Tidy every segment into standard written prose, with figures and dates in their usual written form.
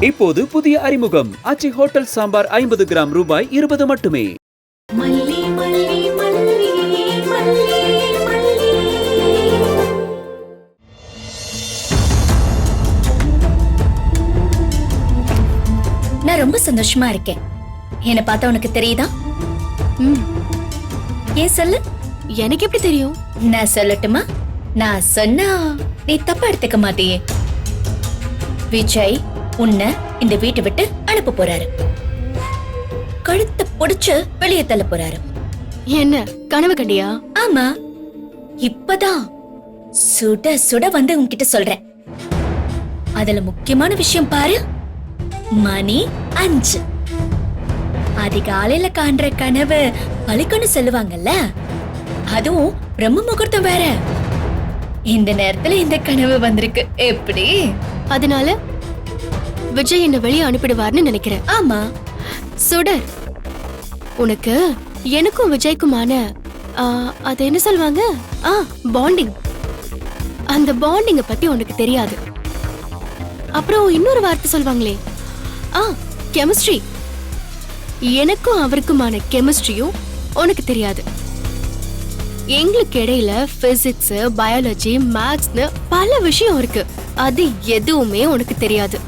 இப்போது புதிய அறிமுகம் ஆச்சி ஹோட்டல் சாம்பார் 50 கிராம் ரூபாய் 20 மட்டுமே. நான் ரொம்ப சந்தோஷமா இருக்கேன். என்ன பார்த்தா உனக்கு தெரியுதா? ஏன் சொல்லு. எனக்கு எப்படி தெரியும்? நான் சொல்லட்டுமா? நான் சொன்னா நீ தப்பா எடுத்துக்க மாட்டியே. விஜய் உன்னை இந்த வீட்டை விட்டு அனுப்ப போறாரு. கழுத்தை புடிச்சு வெளியே தள்ள போறாரு. என்ன கனவு கண்டியா? ஆமா, இப்பதான் சுட சுட வந்து உன்கிட்ட சொல்றேன். அதுல முக்கியமான விஷயம் பாரு, மணி 5. அதிகாலையில காண்ற கனவு பலிக்குன்னு சொல்லுவாங்கல்ல, அதுவும் பிரம்ம முகூர்த்தம் வேற. இந்த நேரத்துல இந்த கனவு வந்திருக்கு. எப்படி? அதனால விஜய் என்ன வெளியே அனுப்பிடுவார்னு நினைக்கிறேன். ஆமா சுடர், உனக்கு எனக்கும் விஜய்க்குமான அது என்ன சொல்லுவாங்க, பாண்டிங். அந்த பாண்டிங்க பத்தி உனக்கு தெரியாது. அப்புறம் இன்னொரு வார்த்தை சொல்வாங்களே, கெமிஸ்ட்ரி. எனக்கும் அவருக்குமான கெமிஸ்ட்ரியும் உனக்கு தெரியாது. எங்களுக்கு இடையில பிசிக்ஸ், பயாலஜி, மேத்ஸ்னு பல விஷயம் இருக்கு. அது எதுவுமே உனக்கு தெரியாது.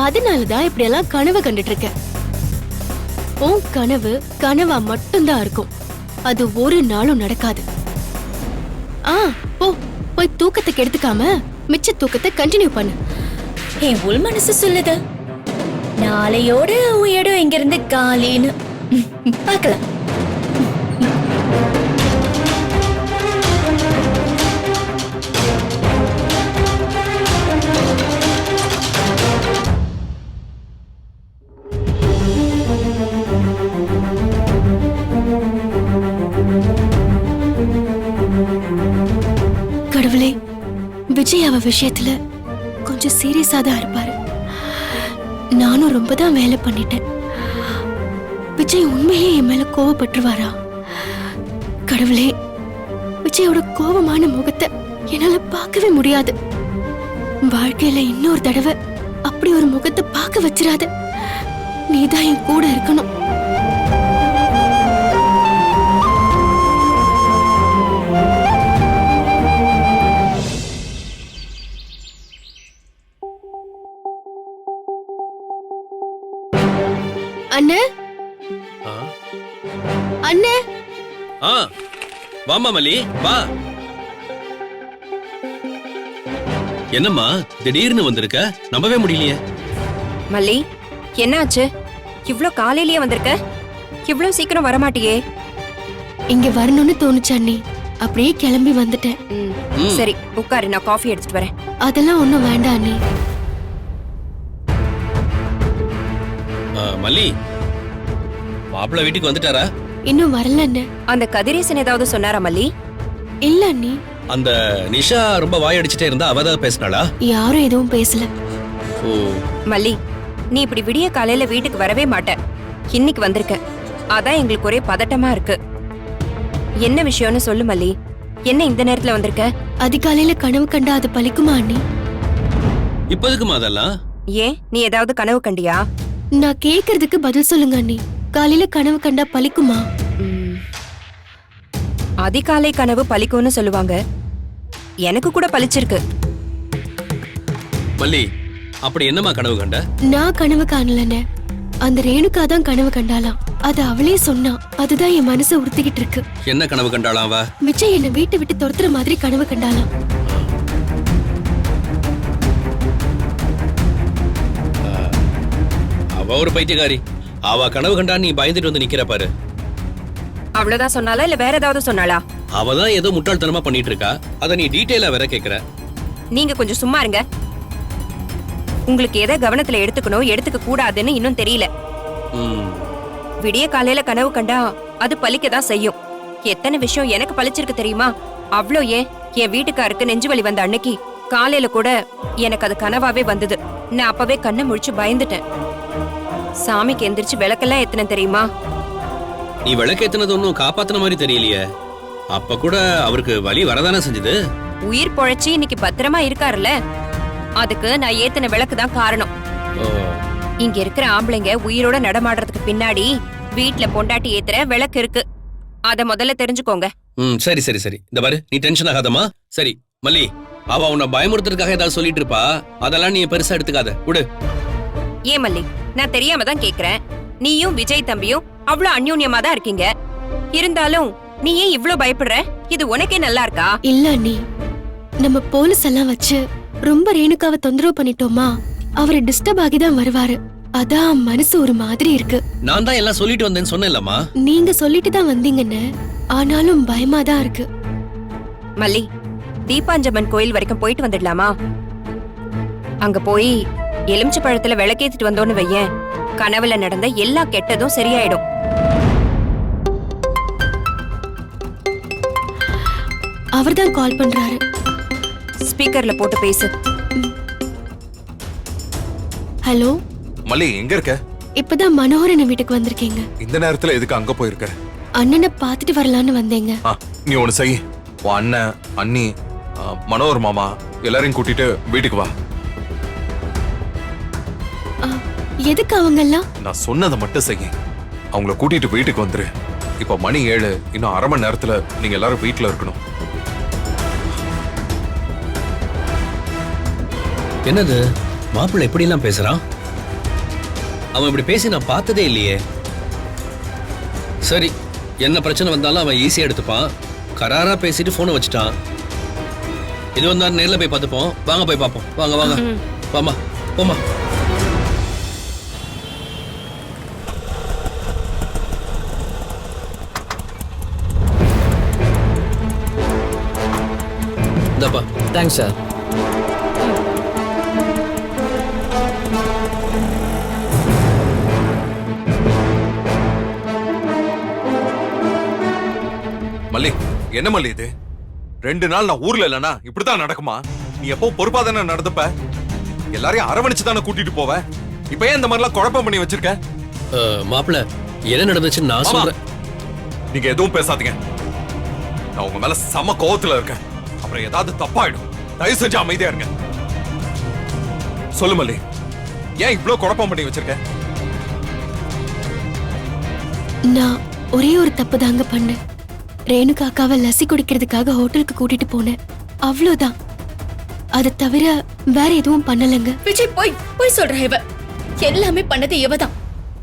அதனாலதான் இப்படி எல்லாம் கனவு கண்டுட்டு இருக்க. உன் கனவு கனவா மட்டும்தான் இருக்கும். அது ஒரு நாளும் நடக்காது. போய் தூக்கத்தை கெடுத்துக்காம மிச்ச தூக்கத்தை கண்டினியூ பண்ணு. என் உள் மனசு சொல்லுது, நாளையோட உன் இடம் இங்க இருந்து காலின்னு. பார்க்கலாம். கடவுளே, விஜய் அவ விஷயத்துல கொஞ்சம் சீரியஸா தான் இருப்பாரு. நானும் ரொம்ப தான் வேலை பண்ணிட்டேன். விஜய் உண்மையே என் மேல கோவப்பட்டுருவாரா? கடவுளே, விஜயோட கோபமான முகத்தை என்னால பார்க்கவே முடியாது. வாழ்க்கையில இன்னொரு தடவை அப்படி ஒரு முகத்தை பார்க்க வச்சிராத. நீதான் என் கூட இருக்கணும். அண்ணே, அண்ணே. வாமா மலி, வா. என்னம்மா திடீர்னு வந்திருக்க? நம்பவே முடியலையே. மல்லி, என்னாச்சு? இவ்ளோ காலையிலேயே வந்திருக்க? இவ்ளோ சீக்கிரம் வரமாட்டியே? இங்க வரணும்னு தோணுச்சு அண்ணி, அப்படியே கிளம்பி வந்துட்டேன். சரி உட்காரு, நான் காஃபி எடுத்துட்டு வரேன். அதெல்லாம் ஒண்ணும் வேண்டாம் அண்ணி. மல்லி, மாப்பிள்ள வீட்டுக்கு வந்துட்டாரா? இன்னும் வரல அண்ணே. அந்த கதிரேசன் ஏதாவது சொன்னாரா மல்லி? இல்ல அண்ணி. அந்த நிஷா ரொம்ப வாயடிச்சிட்டே இருந்தா, அவ தான் பேசினாளா? யாரும் எதுவும் பேசல. ஓ மல்லி, நீ இப்படி விடிய காலையில வீட்டுக்கு வரவே மாட்ட. இன்னைக்கு வந்திருக்க, அதான் எங்களுக்கு ஒரே பதட்டமா இருக்கு. என்ன விஷயம்னு சொல்லு மல்லி. என்ன இந்த நேரத்துல வந்திருக்க? அதிகாலையில கனவு கண்டா அது பலிக்குமா அண்ணி? இப்போதுக்குமா அதெல்லாம்? ஏன், நீ ஏதாவது கனவு கண்டியா? நான் கேக்குறதுக்கு பதில் சொல்லுங்க அண்ணி. காலையில கனவு கண்டா பலிக்குமா? அதிகாலை கனவு பலிக்கும்னு சொல்லுவாங்க. எனக்கு கூட பலிச்சிருக்கு. மல்லி, அப்படி என்னமா கனவு கண்ட? நான் கனவு காணலன்னு, அந்த ரேணுகா தான் கனவு கண்டாலாம். அது அவளே சொன்னா. அதுதான் என் மனசை உறுத்திக்கிட்டு இருக்கு. என்ன கனவு கண்டாளாம் அவ? விஜய் என்ன வீட்டை விட்டு துரத்துற மாதிரி கனவு கண்டாலாம். அவ ஒரு பைத்தியக்காரி. அவ கனவு கண்டா நீ பயந்துட்டு வந்து நிக்கிற பாரு. அவ்வளவுதான் சொன்னாலா இல்ல வேற ஏதாவது சொன்னாளா? அவதான் ஏதோ முட்டாள்தனமா பண்ணிட்டு இருக்கா. அத நீ டீடைலா வேற கேக்குற. நீங்க கொஞ்சம் சும்மா இருங்க. உங்களுக்கு எதை கவனத்துல எடுத்துக்கணும் எடுத்துக்க கூடாதுன்னு இன்னும் தெரியல. விடிய காலையில கனவு கண்டா அது பலிக்கதான் செய்யும். எத்தனை விஷயம் எனக்கு பலிச்சிருக்கு தெரியுமா? அவ்வளோ ஏன், என் வீட்டுக்காருக்கு நெஞ்சு வலி வந்த அன்னைக்கு காலையில கூட எனக்கு அது கனவாவே வந்தது. நான் அப்பவே கண்ணை முழிச்சு பயந்துட்டேன். சாமிக்கு எந்திரிச்சு விளக்கெல்லாம் ஏத்துன தெரியுமா? நீ விளக்கேத்துனது ஒன்னும் காப்பாத்தின மாதிரி தெரியலையே. அப்ப கூட அவருக்கு வலி வரதானே செஞ்சது. உயிர் பொழைச்சி இன்னைக்கு பத்திரமா இருக்காருல்ல, அதுக்கு நான் ஏத்தின விளக்கு தான் காரணம். இங்க இருக்கிற ஆம்பளைங்க உயிரோட நடமாடுறதுக்கு பின்னாடி வீட்ல பொண்டாட்டி ஏத்துற விளக்கு இருக்கு. அத முதல்ல தெரிஞ்சுக்கோங்க. சரி சரி சரி, இந்த பாரு, நீ டென்ஷன் ஆகாதம்மா. சரி மல்லி, அவ உன்னை பயமுறுத்துறதுக்காக ஏதாவது சொல்லிட்டு இருப்பா, அதெல்லாம் நீ பெருசா எடுத்துக்காத, விடு. ஏன் மல்லி, நான் தெரியாம தான் கேக்குறேன். நீயும் விஜய் தம்பியும் அவ்வளவு அந்யோன்யமா தான் இருக்கீங்க. இருந்தாலும் நீ ஏன் இவ்ளோ பயப்படுற? இது உனக்கே நல்லா இருக்கா? இல்ல அண்ணி, நம்ம போலீஸ் எல்லாம் வச்சு ரொம்ப ரேணுகாவை தொந்தரவு பண்ணிட்டோமா, அவரு டிஸ்டர்ப் ஆகிதான் வருவாரு. அதான் மனசு ஒரு மாதிரி இருக்கு. நான் தான் எல்லாம் சொல்லிட்டு வந்தேன்னு சொன்னேன்லம்மா. நீங்க சொல்லிட்டு தான் வந்தீங்கன்னு, ஆனாலும் பயமா தான் இருக்கு. மல்லி, தீபாஞ்சம்மன் கோயில் வரைக்கும் போயிட்டு வந்துடலாமா? அங்க போய் எலுமிச்சை பழத்துல விளக்கேத்திட்டு வந்தோன்னு வையேன், கனவுல நடந்த எல்லா கெட்டதும் சரியாயிடும். அவர்தான் கால் பண்றாரு. ஸ்பீக்கர்ல போட்டு பேசு. ஹலோ மல்லி, எங்க இருக்க? இப்பதான் மனோகரன் வீட்டுக்கு வந்திருக்கீங்க. இந்த நேரத்துல எதுக்கு அங்க போயிருக்க? அண்ணனை பாத்துட்டு வரலான்னு வந்தேங்க. நீ ஒண்ணு செய், உன் அண்ணன், அண்ணி, மனோகர் மாமா எல்லாரையும் கூட்டிட்டு வீட்டுக்கு வா. எதுக்கு அவங்க எல்லாம்? நான் சொன்னதை மட்டும் செய்ய, அவங்கள கூட்டிட்டு வீட்டுக்கு வந்துரு. இப்ப மணி 7, இன்னும் அரை மணி நேரத்துல நீங்க எல்லாரும் வீட்டுல இருக்கணும். என்னது மாப்பிள்ளை இப்படி எல்லாம் பேசுறான்? அவன் இப்படி பேசி நான் பார்த்ததே இல்லையே. சரி, என்ன பிரச்சனை வந்தாலும் அவன் ஈஸியா எடுத்துப்பான். கராரா பேசிட்டு போனை வச்சுட்டான். இது வந்தா நேர்ல போய் பார்த்துப்போம். வாங்க போய் பார்ப்போம். வாங்க வாங்க, வாமா போமா. இந்தாப்பா. Thanks sir. மல்லி, என்ன மல்லி இது? 2 நாள் நான் ஊர்ல இல்லனா இப்படித்தான் நடக்குமா? நீ எப்போ பொறுப்பா தானே நடந்துப்ப? எல்லாரையும் அரவணைச்சு தானே கூட்டிட்டு போவ. இப்ப ஏன் இந்த மாதிரிலாம் குழப்பம் பண்ணி வச்சிருக்க? மாப்பிள்ள, என்ன நடந்துச்சுன்னு நான் சொல்றேன். நீங்க எதுவும் பேசாதீங்க. நான் உங்க மேல சம கோவத்துல இருக்கேன். அப்புறம் ஏதாவது தப்பாயிடும். தயவு செஞ்சு அமைதியா இருங்க. சொல்லு மல்லி, ஏன் இவ்ளோ குழப்பம் பண்ணி வச்சிருக்க? நான் ஒரே ஒரு தப்பு தாங்க பண்ணேன். ரேணுகா அக்காவை லசி குடிக்கிறதுக்காக ஹோட்டலுக்கு கூட்டிட்டு போனேன், அவ்வளவுதான். அதை தவிர வேற எதுவும் பண்ணலங்க. விஜய் போய் சொல்ற. இவ எல்லாமே பண்ணது இவதான்.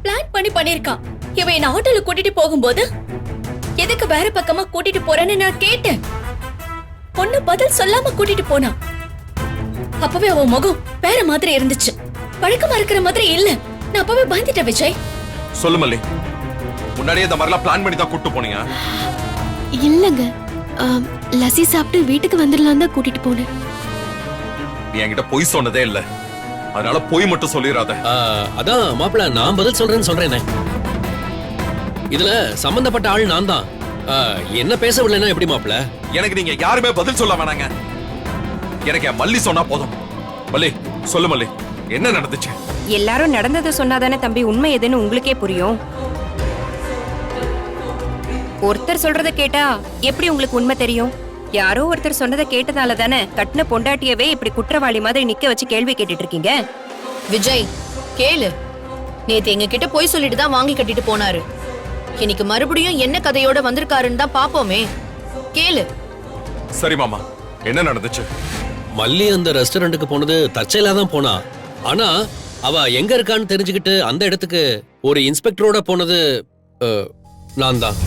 பிளான் பண்ணிருக்கா. இவ என்ன ஹோட்டலுக்கு கூட்டிட்டு போகும்போது எதுக்கு வேற பக்கமா கூட்டிட்டு போறேன்னு நான் கேட்டேன். பொண்ணு பதில் சொல்லாம கூட்டிட்டு போனா. அப்பவே அவ முகம் வேற மாதிரி இருந்துச்சு, பழக்கமா இருக்கிற மாதிரி இல்ல. நான் அப்பவே பயந்துட்டேன் விஜய். சொல்லு மல்லி, முன்னாடியே இந்த மாதிரிலாம் பிளான் பண்ணி தான் கூட்டிட்டு போனீங்க? இல்லங்க, லசி சாப்பிட்டு வீட்டுக்கு வந்துடலாம் தான் கூட்டிட்டு போனேன். நீ என்கிட்ட பொய் சொன்னதே இல்ல, அதனால பொய் மட்டும் சொல்லிடாத. அதான் மாப்பிள்ள, நான் பதில் சொல்றேன்னு சொல்றேனே. இதுல சம்பந்தப்பட்ட ஆள் நான் தான். என்ன பேசவில்லைன்னா எப்படி மாப்பிள்ள? எனக்கு நீங்க யாருமே பதில் சொல்ல வேணாங்க. எனக்கு என் மல்லி சொன்னா போதும். மல்லி, சொல்லு மல்லி, என்ன நடந்துச்சு? எல்லாரும் நடந்ததை சொன்னாதானே தம்பி உண்மை எதுன்னு உங்களுக்கே புரியும். ஒருத்தர் சொல்றத கேட்டா எப்படி உங்களுக்கு உண்மை தெரியும்? யாரோ ஒருத்தர் சொன்னதை கேட்டதால தானே கட்டின பொண்டாட்டியவே இப்படி குற்றவாளி மாதிரி நிக்க வச்சு கேள்வி கேட்டுட்டு இருக்கீங்க. விஜய், கேளு. நேத்து எங்க கிட்ட போய் சொல்லிட்டு தான் வாங்கி கட்டிட்டு போனாரு. இன்னைக்கு மறுபடியும் என்ன கதையோட வந்திருக்காருன்னு தான் பாப்போமே. கேளு. சரி மாமா, என்ன நடந்துச்சு? மல்லி அந்த ரெஸ்டாரண்ட்டுக்கு போனது தற்செயலா தான் போனா. ஆனா அவ எங்க இருக்கான்னு தெரிஞ்சுக்கிட்டு அந்த இடத்துக்கு ஒரு இன்ஸ்பெக்டரோட போனது நான் தான்.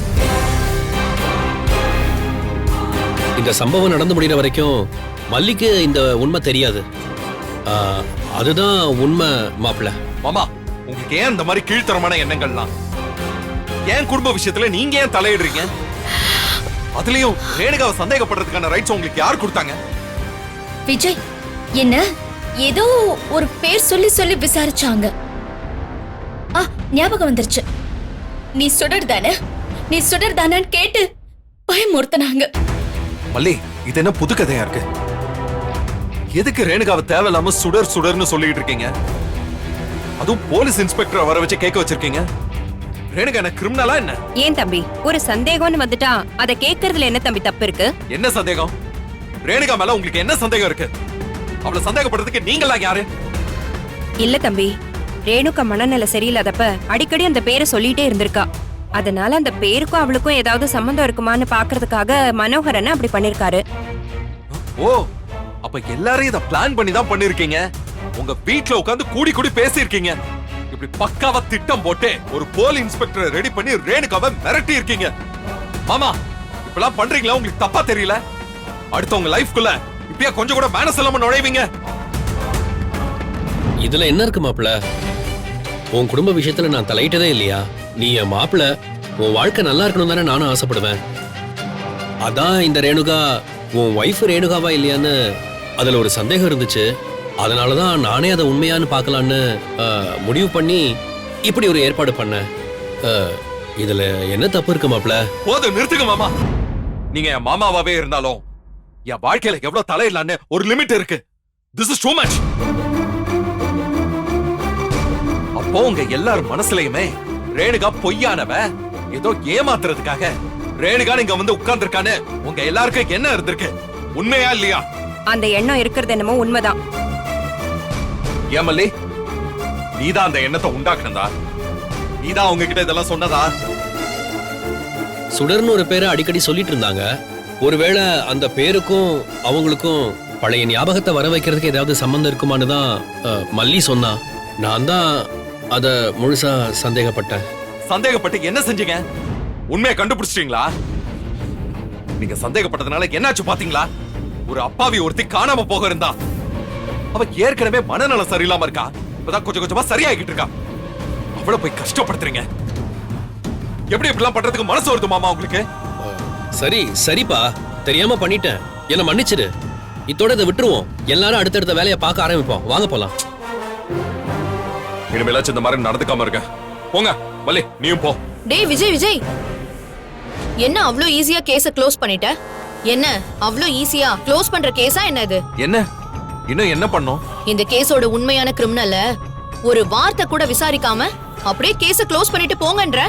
இந்த சம்பவம் நடந்து முடிகிற வரைக்கும் மல்லிக்கு இந்த உண்மை தெரியாது. அதுதான் உண்மை மாப்பிள்ள. மாமா, உங்களுக்கு ஏன் இந்த மாதிரி கீழ்த்தரமான எண்ணங்கள்லாம்? ஏன் குடும்ப விஷயத்துல நீங்க ஏன் தலையிடுறீங்க? அதுலயும் ரேணுகாவை சந்தேகப்படுறதுக்கான ரைட்ஸ் உங்களுக்கு யார் கொடுத்தாங்க? விஜய், என்ன ஏதோ ஒரு பேர் சொல்லி விசாரிச்சாங்க. ஞாபகம் வந்துருச்சு. நீ சுடர் தானே கேட்டு பயமுறுத்தினாங்க. மல்லி, இது என்ன புது கதையா இருக்கு? எதுக்கு ரேணுகாவை தேவையில்லாம சுடர்னு சொல்லிட்டு இருக்கீங்க? அதுவும் போலீஸ் இன்ஸ்பெக்டர் வர வச்சு கேட்க வச்சிருக்கீங்க. ரேணுகா என்ன கிரிமினலா என்ன? ஏன் தம்பி, ஒரு சந்தேகம்னு வந்துட்டா அதை கேட்கறதுல என்ன தம்பி தப்பு இருக்கு? என்ன சந்தேகம்? ரேணுகா மேல உங்களுக்கு என்ன சந்தேகம் இருக்கு? அவளை சந்தேகப்படுறதுக்கு நீங்களாம் யாரு? இல்ல தம்பி, ரேணுகா மனநிலை சரியில்லாதப்ப அடிக்கடி அந்த பேரை சொல்லிட்டே இருந்திருக்கா. அதனால அந்த பேருக்கும் அவளுக்கும் ஏதாவது சம்பந்தம் இருக்குமான்னு பாக்குறதுக்காக மனோகரன் அப்படி பண்ணிருக்காரு. ஓ, அப்ப எல்லாரும் இத பிளான் பண்ணி தான் பண்ணிருக்கீங்க. உங்க வீட்ல உட்கார்ந்து கூடி கூடி பேசியிருக்கீங்க. இப்படி பக்காவா திட்டம் போட்டு ஒரு போலீஸ் இன்ஸ்பெக்டரை ரெடி பண்ணி ரேணுகாவை மிரட்டி இருக்கீங்க. மாமா, இப்பெல்லாம் பண்றீங்களா? உங்களுக்கு தப்பா தெரியல? அடுத்தவங்க லைஃப்குள்ள இப்பயா கொஞ்சம் கூட மேனஸ் இல்லாம நுழைவீங்க? இதுல என்ன இருக்கு மாப்பிள? உன் குடும்ப விஷயத்துல நான் தலையிட்டதே இல்லையா? நீ என் மாப்பிள, உன் வாழ்க்கை நல்லா இருக்கணும் தானே நானும் ஆசைப்படுவேன். அதான் இந்த ரேணுகா உன் ஒய்ஃப் ரேணுகாவா இல்லையான்னு அதுல ஒரு சந்தேகம் இருந்துச்சு. அதனாலதான் நானே அதை உண்மையான்னு பார்க்கலான்னு முடிவு பண்ணி இப்படி ஒரு ஏற்பாடு பண்ணேன். இதுல என்ன தப்பு இருக்கு மாப்பிள? போதும், நிறுத்துங்க மாமா. நீங்க என் மாமாவாவே இருந்தாலும் என் வாழ்க்கையில எவ்வளவு தலையிடலான்னு ஒரு லிமிட் இருக்கு. This is too much. அப்போ உங்க எல்லார் மனசுலயுமே ரேணுகா பொய்யானவ, ஏதோ ஏமாத்துறதுக்காக ரேணுகா இங்க வந்து உட்கார்ந்துருக்கான்னு உங்க எல்லாருக்கும் என்ன இருந்திருக்கு? உண்மையா இல்லையா? அந்த எண்ணம் இருக்கிறது என்னமோ உண்மைதான். ஏமல்லி, நீதான் அந்த எண்ணத்தை உண்டாக்குனதா? நீதான் அவங்க கிட்ட இதெல்லாம் சொன்னதா? சுடர்னு ஒரு பேரை அடிக்கடி சொல்லிட்டு இருந்தாங்க. ஒருவேளை அந்த பேருக்கும் அவங்களுக்கும் பழைய ஞாபகத்தை வர வைக்கிறதுக்கு ஏதாவது சம்பந்தம் இருக்குமான்னு தான் மல்லி சொன்னா. நான் தான் அத முழுசா சந்தேகப்பட்டேன். சந்தேகப்பட்டு என்ன செஞ்சீங்க? உண்மையை கண்டுபிடிச்சிட்டீங்களா? நீங்க சந்தேகப்பட்டதுனால என்னாச்சு பாத்தீங்களா? ஒரு அப்பாவி ஒருத்தி காணாம போக இருந்தா. அவ ஏற்கனவே மனநலம் சரியில்லாம இருக்கா. இப்பதான் கொஞ்சம் கொஞ்சமா சரியாகிட்டு இருக்கா. அவளை போய் கஷ்டப்படுத்துறீங்க. எப்படி இப்படிலாம் பண்றதுக்கு மனசு வருது மாமா உங்களுக்கு? சரி சரிப்பா, தெரியாம பண்ணிட்டேன், என்ன மன்னிச்சிடு. இதோட இதை விட்டுருவோம். எல்லாரும் அடுத்தடுத்த வேலையை பார்க்க ஆரம்பிப்போம். வாங்க போலாம். இனிமேலாச்சும் இந்த மாதிரி நடந்துக்காம இருக்க. போங்க வலி, நீயும் போ. டேய் விஜய் விஜய், என்ன அவ்ளோ ஈஸியா கேஸ க்ளோஸ் பண்ணிட்ட? என்ன அவ்ளோ ஈஸியா க்ளோஸ் பண்ற கேஸா என்ன இது? என்ன இன்னும் என்ன பண்ணோம்? இந்த கேஸோட உண்மையான கிரிமினல ஒரு வார்த்தை கூட விசாரிக்காம அப்படியே கேஸ க்ளோஸ் பண்ணிட்டு போங்கன்ற.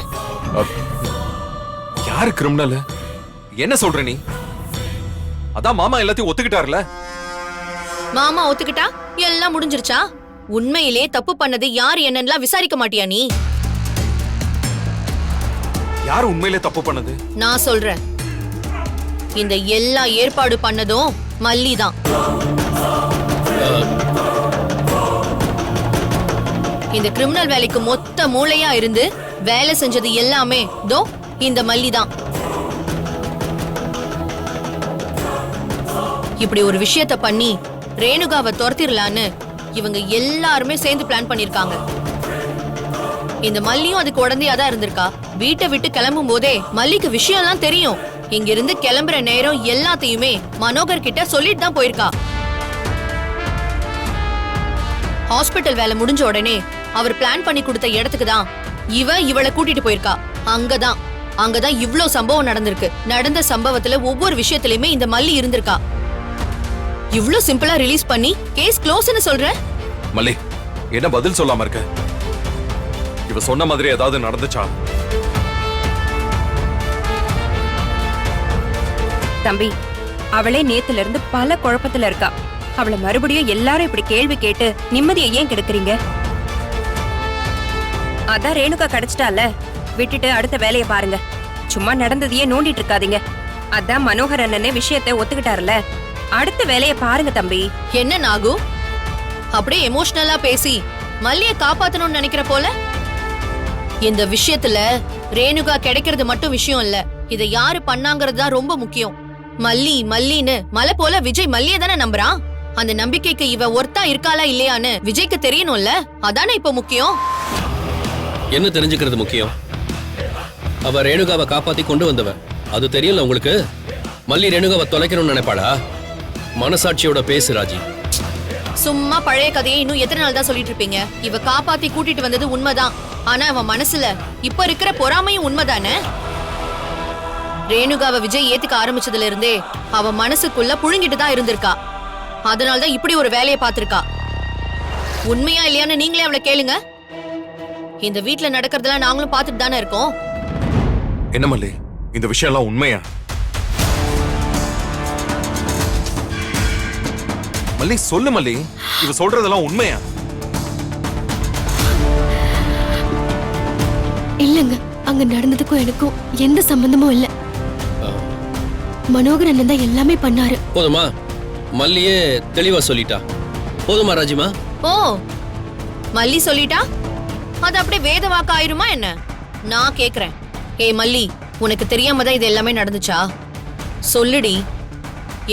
யாரு கிரிமினல்? என்ன சொல்ற நீ? அதான் மாமா எல்லாத்தையும் ஒத்துக்கிட்டாருல. மாமா ஒத்துக்கிட்டா எல்லாம் முடிஞ்சிருச்சா? உண்மையிலே தப்பு பண்ணது யார் என்னன்னு விசாரிக்க மாட்டியா நீ? யார் உண்மையிலே தப்பு பண்ணது? நான் சொல்றேன், இந்த எல்லா ஏற்பாடு பண்ணதும் மல்லி தான். இந்த கிரிமினல் வேலைக்கு மொத்த மூளையா இருந்து வேலை செஞ்சது எல்லாமே தோ இந்த மல்லி தான். இப்படி ஒரு விஷயத்த பண்ணி ரேணுகாவை துரத்திரலான்னு இவங்க எல்லாருமே சேர்ந்து பிளான் பண்ணிருக்காங்க. இந்த மல்லியும் அதுக்கு உடந்தையாதான் இருந்திருக்கா. வீட்டை விட்டு கிளம்பும் போதே மல்லிக்கு விஷயம் எல்லாம் தெரியும். இங்க இருந்து கிளம்புற நேரம் எல்லாத்தையுமே மனோகர் கிட்ட சொல்லிட்டு தான் போயிருக்கா. ஹாஸ்பிட்டல் வேலை முடிஞ்ச உடனே அவர் பிளான் பண்ணி கொடுத்த இடத்துக்கு தான் இவளை கூட்டிட்டு போயிருக்கா. அங்கதான் இவ்ளோ சம்பவம் நடந்திருக்கு. நடந்த சம்பவத்துல ஒவ்வொரு விஷயத்திலயுமே இந்த மல்லி இருந்திருக்கா. இவ்ளோ சிம்பிளா ரிலீஸ் பண்ணி கேஸ் க்ளோஸ்னு சொல்ற? மல்லி, என்ன பதில் சொல்லாம இருக்க? இவ சொன்ன மாதிரி ஏதாவது நடந்துச்சா? தம்பி, அவளே நேத்துல இருந்து பல குழப்பத்துல இருக்கா. அவளை மறுபடியும் எல்லாரும் இப்படி கேள்வி கேட்டு நிம்மதியை ஏன் கெடுக்குறீங்க? அதான் ரேணுகா கிடைச்சிட்டால, விட்டுட்டு அடுத்த வேலையை பாருங்க. சும்மா நடந்ததையே நோண்டிட்டு இருக்காதீங்க. அதான் மனோகர் அண்ணனே விஷயத்தை ஒத்துக்கிட்டாருல, அடுத்த வேலையை பாருங்க தம்பி. என்ன நாகு, அப்படியே எமோஷனலா பேசி மல்லிய காப்பாத்தணும்னு நினைக்கிற போல? இந்த விஷயத்துல ரேணுகா கிடைக்கிறது மட்டும் விஷயம் இல்ல, இதை யாரு பண்ணாங்கிறது தான் ரொம்ப முக்கியம். மல்லின்னு மலை போல விஜய் மல்லிய தானே நம்புறான். அந்த நம்பிக்கைக்கு இவ ஒர்த்தா இருக்காளா இல்லையான்னு விஜய்க்கு தெரியணும்ல, அதானே இப்ப முக்கியம். என்ன தெரிஞ்சுக்கிறது முக்கியம்? அவ ரேணுகாவை காப்பாத்தி கொண்டு வந்தவ, அது தெரியல உங்களுக்கு? மல்லி ரேணுகாவை தொலைக்கணும்னு நினைப்பாளா? மனசாட்சியோட பேசு ராஜி. சும்மா பழைய கதையை இன்னும் எத்தனை நாள் தான் சொல்லிட்டு இருப்பீங்க? இவ காப்பாத்தி கூட்டிட்டு வந்தது உண்மைதான். ஆனா அவன் மனசுல இப்ப இருக்கிற பொறாமையும் உண்மைதானே? ரேணுகாவை விஜய் ஏத்துக்க ஆரம்பிச்சதுல இருந்தே அவ மனசுக்குள்ள புழுங்கிட்டு தான் இருந்திருக்கா. அதனால்தான் இப்படி ஒரு வேலையை பார்த்திருக்கா. உண்மையா இல்லையான்னு நீங்களே அவளை கேளுங்க. இந்த வீட்டுல நடக்கிறதெல்லாம் நாங்களும் பார்த்துட்டு தானே இருக்கோம். என்ன மல்லி, இந்த விஷயம் எல்லாம் உண்மையா? மல்லி சொல்லு மல்லி, இவ சொல்றதெல்லாம் உண்மையா? இல்லங்க, அங்க நடந்ததுக்கும் எனக்கும் எந்த சம்பந்தமும் இல்ல. மனோகர் அண்ணன் தான் எல்லாமே பண்ணாரு. போதுமா? மல்லியே தெளிவா சொல்லிட்டா. போதுமா ராஜிமா? ஓ, மல்லி சொல்லிட்டா அது அப்படியே வேத வாக்கு ஆயிருமா என்ன? நான் கேக்குறேன். ஏய் மல்லி, உனக்கு தெரியாம தான் இது எல்லாமே நடந்துச்சா? சொல்லுடி,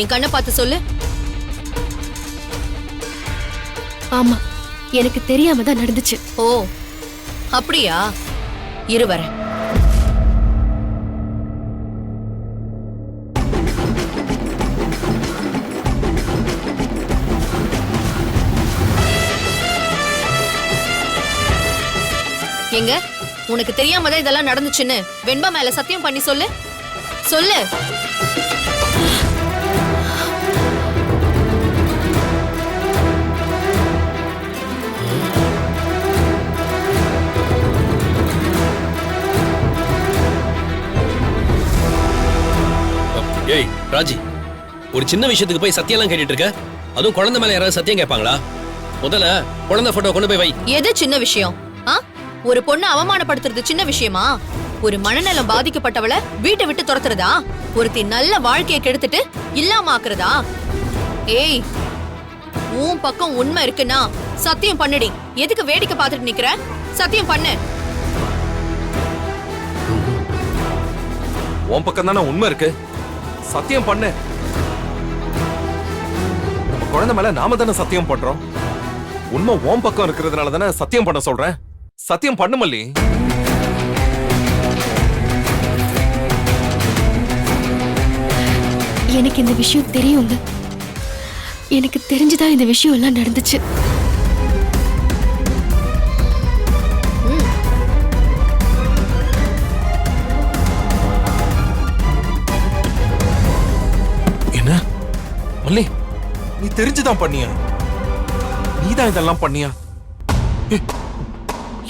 என் கண்ணை பார்த்து சொல்லு. ஆமா, எனக்கு தெரியாம தான் நடந்துச்சு. ஓ அப்படியா? இரு வரேன். எங்க உனக்கு தெரியாம தான் இதெல்லாம் நடந்துச்சுன்னு வெண்பா மேல சத்தியம் பண்ணி சொல்லு. சொல்லு. ஏய் ராஜி, ஒரு சின்ன விஷயத்துக்கு போய் சத்தியம்லாம் கேட்டுட்டு இருக்க? அதுவும் குழந்தை மேல யாராவது சத்தியம் கேட்பாங்களா? முதல்ல குழந்தை போட்டோ கொண்டு போய் வை. எது சின்ன விஷயம்? ஒரு பொண்ணு அவமானப்படுத்துறது சின்ன விஷயமா? ஒரு மனநலம் பாதிக்கப்பட்டவளை வீட்டை விட்டு துரத்துறதா? ஒருத்தி நல்ல வாழ்க்கையை கெடுத்துட்டு இல்லாம ஆக்குறதா? ஏய், உன் பக்கம் உண்மை இருக்குன்னா சத்தியம் பண்ணுடி. எதுக்கு வேடிக்கை பார்த்துட்டு நிக்கிற? சத்தியம் பண்ணு. உன் பக்கம் தானே உண்மை இருக்கு, சத்தியம் பண்ணு. நம்ம குழந்தை மேல நாம தானே சத்தியம் பண்றோம். உண்மை உன் பக்கம் இருக்கிறதுனால தானே சத்தியம் பண்ண சொல்றேன். சத்தியம் பண்ணு மல்லி. எனக்கு இந்த விஷயம் தெரியுங்க. எனக்கு தெரிஞ்சுதான் இந்த விஷயம் எல்லாம் நடந்துச்சு. என்ன மல்லி, நீ தெரிஞ்சுதான் பண்ணியா? நீதான் இதெல்லாம் பண்ணியா?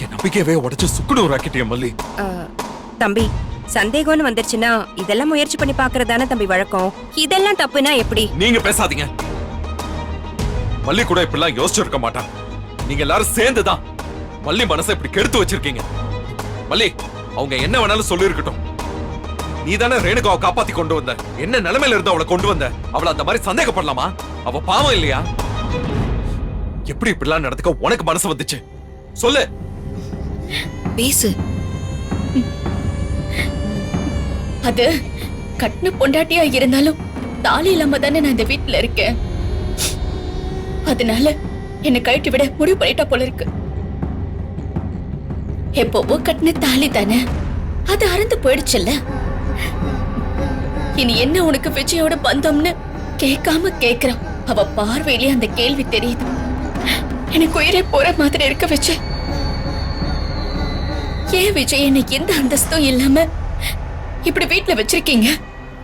என் நம்பிக்கையவே உடைச்சு சுக்குனூர் ஆக்கிட்டிய மல்லி. தம்பி, சந்தேகம்னு வந்துருச்சுன்னா இதெல்லாம் முயற்சி பண்ணி பாக்குறதானே தம்பி வழக்கம். இதெல்லாம் தப்புனா எப்படி? நீங்க பேசாதீங்க. மல்லி கூட இப்படிலாம் யோசிச்சிருக்க மாட்டா. நீங்க எல்லாரும் சேர்ந்துதான் மல்லி மனசை இப்படி கெடுத்து வச்சிருக்கீங்க. மல்லி, அவங்க என்ன வேணாலும் சொல்லி இருக்கட்டும். நீ தானே ரேணுகாவை காப்பாத்தி கொண்டு வந்த. என்ன நிலைமையில இருந்து அவளை கொண்டு வந்த? அவளை அந்த மாதிரி சந்தேகப்படலாமா? அவ பாவம் இல்லையா? எப்படி இப்படிலாம் நடந்துக்க உனக்கு மனசு வந்துச்சு? சொல்லு. பேசு. அது கட்டின பொண்டாட்டியா இருந்தாலும் தாலி இல்லாம தானே நான் இந்த வீட்டுல இருக்கேன். அதனால என்ன கழட்டி விட முடிவு பண்ணிட்டா போல இருக்கு. எப்பவோ கட்டின தாலி தானே, அது அறந்து போயிடுச்சுல்ல. இனி என்ன உனக்கு விஜயோட பந்தம்னு கேட்காம கேக்குறான். அவ பார்வையிலே அந்த கேள்வி தெரியுது. எனக்கு உயிரே போற மாதிரி இருக்க வச்ச. ஏன் விஜய் என்னை எந்த அந்தஸ்தும் இல்லாம இப்படி வீட்டுல வச்சிருக்கீங்க?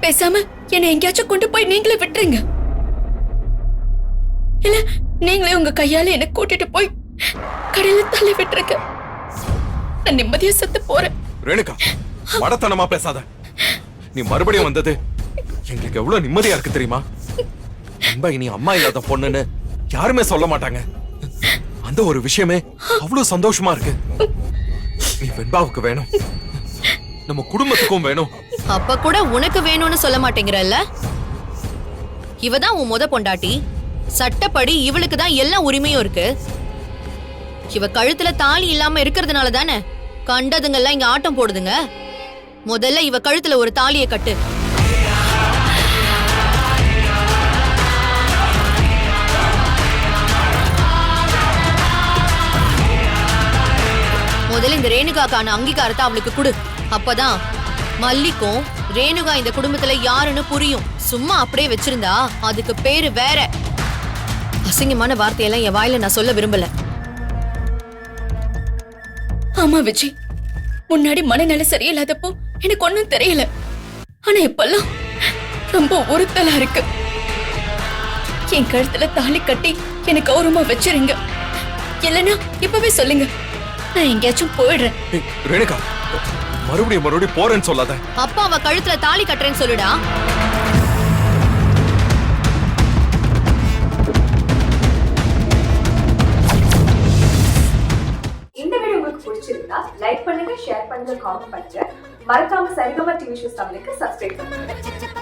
பேசாம என்னை எங்கேயாச்சும் கொண்டு போய் நீங்களே விட்டுருங்க. இல்ல நீங்களே உங்க கையால என்ன கூட்டிட்டு போய் கடையில தள்ளி விட்டுருங்க. நான் நிம்மதியா செத்து போறேன். ரேணுகா, மடத்தனமா பேசாத. நீ மறுபடியும் வந்தது எங்களுக்கு எவ்வளவு நிம்மதியா இருக்கு தெரியுமா? அன்பா இனி அம்மா இல்லாத பொண்ணுன்னு யாருமே சொல்ல மாட்டாங்க. அந்த ஒரு விஷயமே அவ்வளவு சந்தோஷமா இருக்கு. நீ வெண்பாவுக்கு வேணும், நம்ம குடும்பத்துக்கும் வேணும். அப்ப கூட உனக்கு வேணும்னு சொல்ல மாட்டேங்கிறல்ல? இவதான் உன் முத பொண்டாட்டி. சட்டப்படி இவளுக்கு தான் எல்லா உரிமையும் இருக்கு. இவ கழுத்துல தாலி இல்லாம இருக்கிறதுனால தானே கண்டதுங்கெல்லாம் இங்க ஆட்டம் போடுதுங்க. முதல்ல இவ கழுத்துல ஒரு தாலியை கட்டு. முதல்ல இந்த ரேணுகாக்கான அங்கீகாரத்தை அவளுக்கு கொடு. அப்பதான் மல்லிக்கும் ரேணுகா இந்த குடும்பத்துல யாருன்னு புரியும். சும்மா அப்படியே வச்சிருந்தா அதுக்கு பேரு வேற. அசிங்கமான வார்த்தையெல்லாம் என் வாயில நான் சொல்ல விரும்பல. ஆமா விஜய், முன்னாடி மனநிலை சரியில்லாதப்போ எனக்கு ஒண்ணும் தெரியல. ஆனா இப்பெல்லாம் ரொம்ப உறுத்தலா இருக்கு. என் கழுத்துல தாலி கட்டி எனக்கு கௌரவமா வச்சிருங்க. இல்லனா இப்பவே சொல்லுங்க, நான் எங்கேயாச்சும் போயிடுறேன். ரேணுகா, மறுபடியும் போறேன்னு சொல்லாத. அப்பா அவ கழுத்துல தாலி கட்டுறேன்னு சொல்லுடா. இந்த வீடியோ உங்களுக்கு உங்களுக்கு பிடிச்சிருந்தா லைக் பண்ணுங்க, ஷேர் பண்ணுங்க, காமெண்ட் பண்ணுங்க. மறக்காம சரிகமா டிவி ஷோஸ் தமிழுக்கு சப்ஸ்கிரைப் பண்ணுங்க.